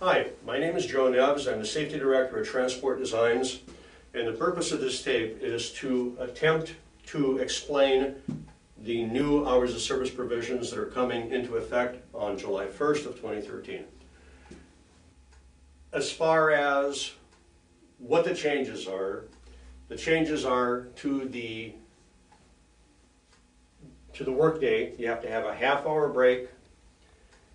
Hi, my name is Joe Neves. I'm the Safety Director at Transport Designs, and the purpose of this tape is to attempt to explain the new hours of service provisions that are coming into effect on July 1st of 2013. As far as what the changes are to the workday. You have to have a half-hour break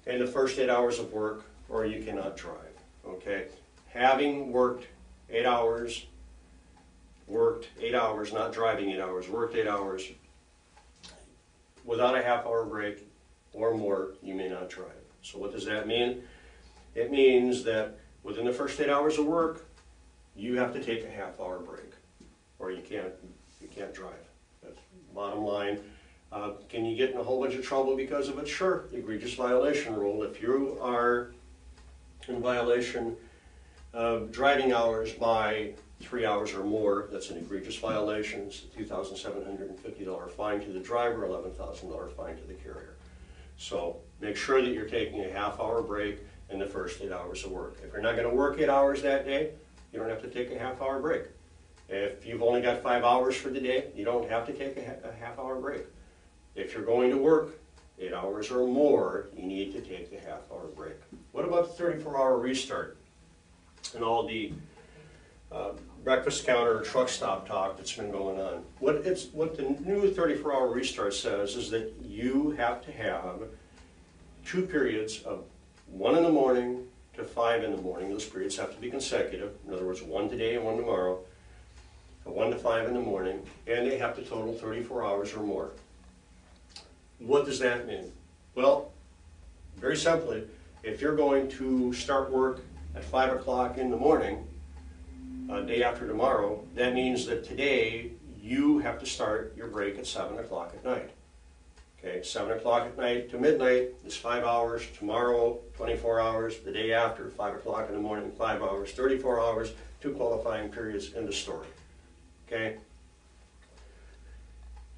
in the first 8 hours of work, or you cannot drive. Okay, having worked 8 hours, not driving 8 hours, worked 8 hours, without a half-hour break or more, you may not drive. So what does that mean? It means that within the first 8 hours of work, you have to take a half-hour break, or you can't drive. That's bottom line. Can you get in a whole bunch of trouble because of it? Sure, egregious violation rule. If you are in violation of driving hours by 3 hours or more, that's an egregious violation. It's a $2,750 fine to the driver, $11,000 fine to the carrier. So make sure that you're taking a half-hour break in the first 8 hours of work. If you're not going to work 8 hours that day, you don't have to take a half-hour break. If you've only got 5 hours for the day, you don't have to take a half-hour break. If you're going to work 8 hours or more, you need to take the half-hour break. What about the 34-hour restart and all the breakfast counter, truck stop talk that's been going on? What the new 34-hour restart says is that you have to have 2 periods of 1 in the morning to 5 in the morning. Those periods have to be consecutive. In other words, 1 today and 1 tomorrow, 1 to 5 in the morning, and they have to total 34 hours or more. What does that mean? Well, very simply, if you're going to start work at 5 o'clock in the morning, day after tomorrow, that means that today you have to start your break at 7 o'clock at night. Okay, 7 o'clock at night to midnight is 5 hours. Tomorrow, 24 hours. The day after, 5 o'clock in the morning, 5 hours. 34 hours, 2 qualifying periods in the story. Okay?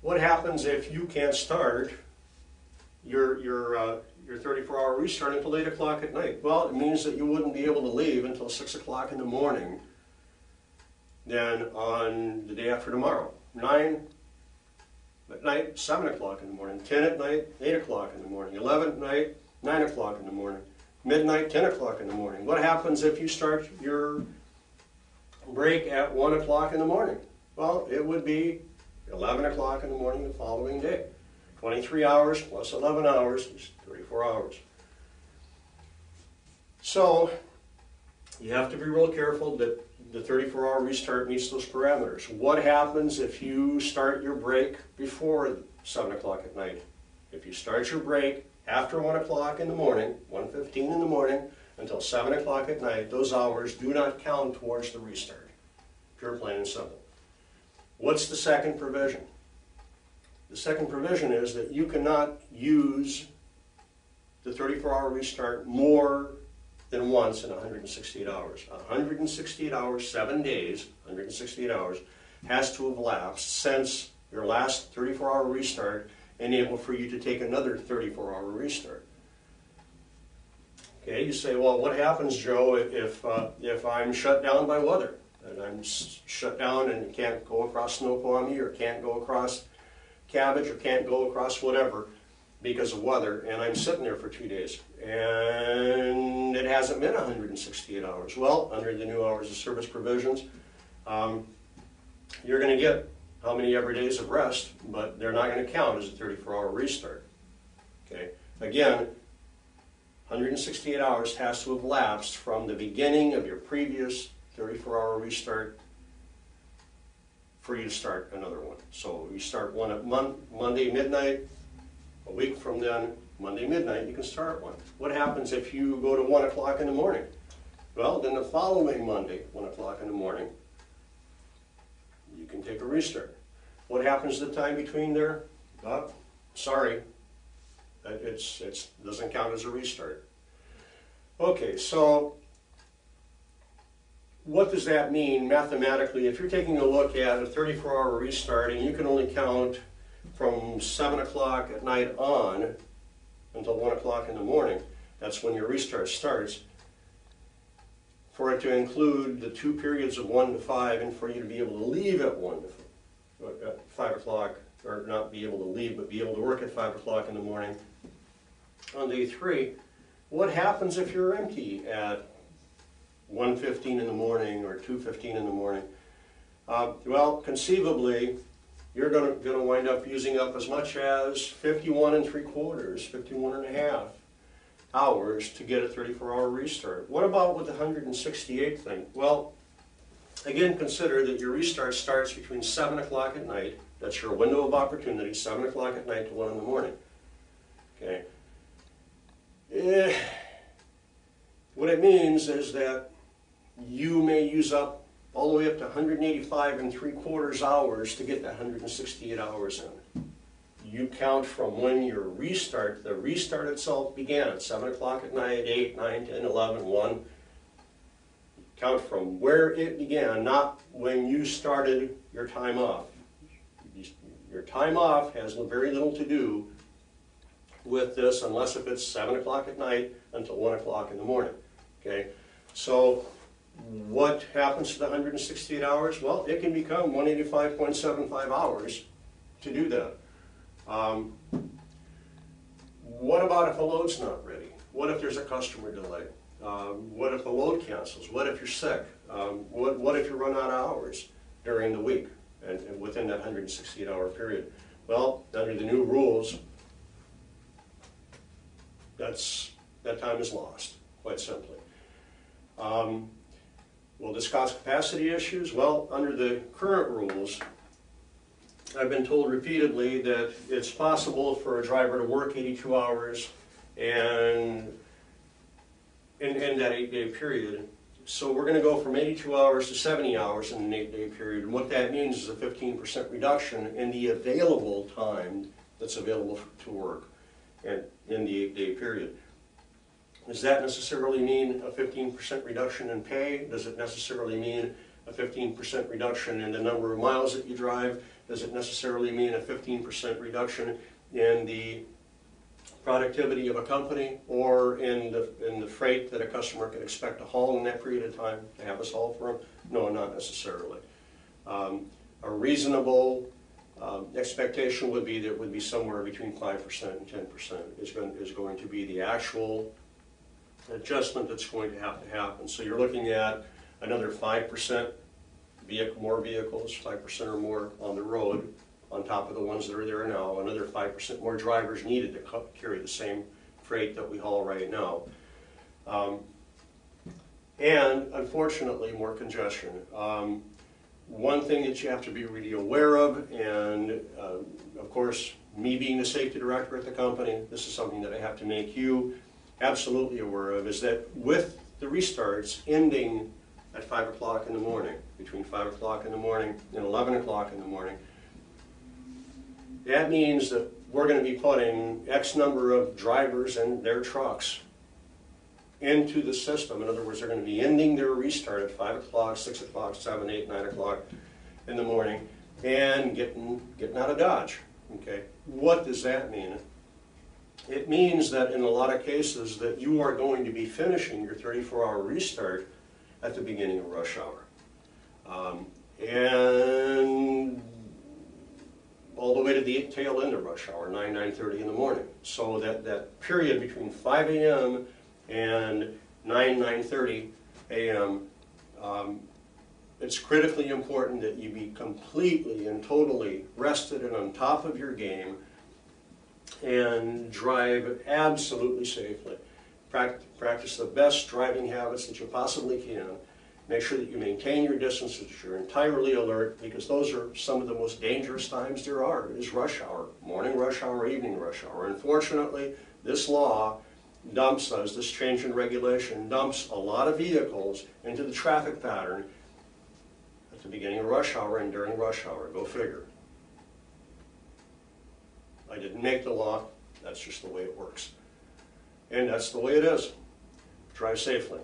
What happens if you can't start your 34-hour restart until 8 o'clock at night? Well, it means that you wouldn't be able to leave until 6 o'clock in the morning then on the day after tomorrow. 9 at night, 7 o'clock in the morning. 10 at night, 8 o'clock in the morning. 11 at night, 9 o'clock in the morning. Midnight, 10 o'clock in the morning. What happens if you start your break at 1 o'clock in the morning? Well, it would be 11 o'clock in the morning the following day. 23 hours plus 11 hours is 34 hours. So you have to be real careful that the 34-hour restart meets those parameters. What happens if you start your break before 7 o'clock at night? If you start your break after 1 o'clock in the morning, 1:15 in the morning, until 7 o'clock at night, those hours do not count towards the restart. Pure, plain, and simple. What's the second provision? The second provision is that you cannot use the 34-hour restart more than once in 168 hours. 168 hours, 7 days, 168 hours, has to have elapsed since your last 34-hour restart, enable for you to take another 34-hour restart. Okay, you say, well, what happens, Joe, if I'm shut down by weather? And I'm shut down and can't go across Snoqualmie, or can't go across Cabbage, or can't go across whatever because of weather, and I'm sitting there for 2 days, and it hasn't been 168 hours. Well, under the new hours of service provisions, you're going to get how many ever days of rest, but they're not going to count as a 34-hour restart. Okay. Again, 168 hours has to have lapsed from the beginning of your previous 34-hour restart for you to start another one. So you start one at Monday midnight. A week from then, Monday midnight, you can start one. What happens if you go to 1 o'clock in the morning? Well, then the following Monday, 1 o'clock in the morning, you can take a restart. What happens the time between there? Sorry, it doesn't count as a restart. Okay, so what does that mean mathematically? If you're taking a look at a 34-hour restart and you can only count from 7 o'clock at night on until 1 o'clock in the morning, that's when your restart starts. for it to include the 2 periods of 1 to 5, and for you to be able to leave at 5 o'clock, or not be able to leave, but be able to work at 5 o'clock in the morning. On day 3, what happens if you're empty at 1:15 in the morning or 2:15 in the morning? Well, conceivably, you're going to wind up using up as much as 51 3/4, 51 1/2 hours to get a 34-hour restart. What about with the 168 thing? Well, again, consider that your restart starts between 7 o'clock at night. That's your window of opportunity, 7 o'clock at night to 1 in the morning. Okay. What it means is that you may use up all the way up to 185 3/4 hours to get that 168 hours in. You count from when your restart, the restart itself began at 7 o'clock at night, 8, 9, 10, 11, 1. Count from where it began, not when you started your time off. Your time off has very little to do with this unless if it's 7 o'clock at night until 1 o'clock in the morning. Okay, so what happens to the 168 hours? Well, it can become 185.75 hours to do that. What about if a load's not ready? What if there's a customer delay? What if the load cancels? What if you're sick? What if you run out of hours during the week and within that 168-hour period? Well, under the new rules, that time is lost, quite simply. We'll discuss capacity issues. Well, under the current rules, I've been told repeatedly that it's possible for a driver to work 82 hours and in that 8-day period. So we're going to go from 82 hours to 70 hours in an 8-day period. And what that means is a 15% reduction in the available time that's available to work in the 8-day period. Does that necessarily mean a 15% reduction in pay? Does it necessarily mean a 15% reduction in the number of miles that you drive? Does it necessarily mean a 15% reduction in the productivity of a company or in the freight that a customer can expect to haul in that period of time to have us haul for them? No, not necessarily. A reasonable expectation would be that it would be somewhere between 5% and 10% is going to be the actual adjustment that's going to have to happen. So you're looking at another 5% more vehicles, 5% or more on the road, on top of the ones that are there now. Another 5% more drivers needed to carry the same freight that we haul right now. And unfortunately, more congestion. One thing that you have to be really aware of, and of course, me being the safety director at the company, this is something that I have to make you absolutely aware of, is that with the restarts ending at 5 o'clock in the morning, between 5 o'clock in the morning and 11 o'clock in the morning, that means that we're going to be putting X number of drivers and their trucks into the system. In other words, they're going to be ending their restart at 5 o'clock, 6 o'clock, 7, 8, 9 o'clock in the morning and getting out of Dodge. Okay, what does that mean? It means that in a lot of cases that you are going to be finishing your 34-hour restart at the beginning of rush hour. And all the way to the tail end of rush hour, 9:30 in the morning. So that period between 5 a.m. and 9:30 a.m., it's critically important that you be completely and totally rested and on top of your game and drive absolutely safely. Practice the best driving habits that you possibly can. Make sure that you maintain your distance, that you're entirely alert, because those are some of the most dangerous times there are, is rush hour, morning rush hour, evening rush hour. Unfortunately, this law dumps us, this change in regulation dumps a lot of vehicles into the traffic pattern at the beginning of rush hour and during rush hour. Go figure. I didn't make the law, that's just the way it works. And that's the way it is. Drive safely.